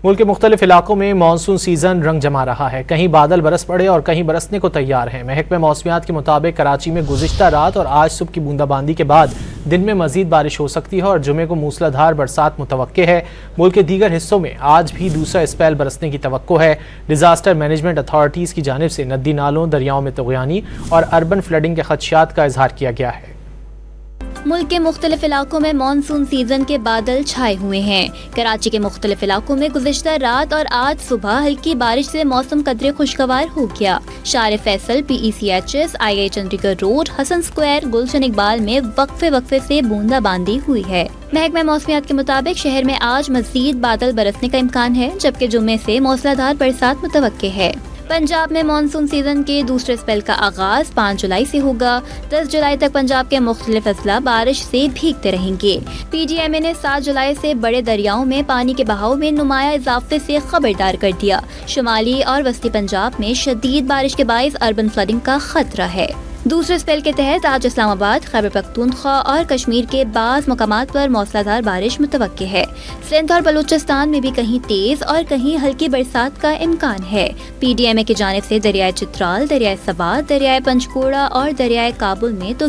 मुल्क के मुख्तलिफ इलाकों में मानसून सीजन रंग जमा रहा है। कहीं बादल बरस पड़े और कहीं बरसने को तैयार हैं। महकमे मौसमियात के मुताबिक कराची में गुज़िश्ता रात और आज सुबह की बूंदाबांदी के बाद दिन में मजीद बारिश हो सकती है और जुमे को मूसलाधार बरसात मुतवक्के है। मुल्क के दीगर हिस्सों में आज भी दूसरा स्पेल बरसने की तवक्को है। डिजास्टर मैनेजमेंट अथॉरिटीज़ की जानिब से नदी नालों, दरियाओं में तुग़यानी और अर्बन फ्लडिंग के खदशात का इजहार किया गया है। मुल्क के मुख्तलिफ इलाकों में मानसून सीजन के बादल छाए हुए हैं। कराची के मुख्तलिफ इलाकों में गुज़िश्ता रात और आज सुबह हल्की बारिश से मौसम कदरे खुशगवार हो गया। शार Faisal, PECHS, II Chandigarh road, Hasan square, Gulshan Iqbal में वक्फे से बूंदाबांदी हुई है। महकमा मौसमियात के मुताबिक शहर में आज मजीद बादल बरसने का इम्कान है, जबकि जुम्मे से मूसलाधार बरसात मुतवक्के है। पंजाब में मानसून सीजन के दूसरे स्पेल का आगाज 5 जुलाई से होगा। 10 जुलाई तक पंजाब के मुख्तलिफ अजला बारिश से भीगते रहेंगे। PDMA ने 7 जुलाई से बड़े दरियाओं में पानी के बहाव में नुमाया इजाफे से खबरदार कर दिया। शुमाली और वस्ती पंजाब में शदीद बारिश के बाइस अर्बन फ्लडिंग का खतरा है। दूसरे स्पेल के तहत आज इस्लामाबाद, खैबर पख्तूनख्वा और कश्मीर के बाज़ मकामात पर मूसलाधार बारिश मुतवक्के है। सिंध और बलूचिस्तान में भी कहीं तेज और कहीं हल्की बरसात का इम्कान है। PDMA की जानिब से दरियाए चित्राल, दरियाए सबात, दरियाए पंचकोड़ा और दरियाए काबुल में तो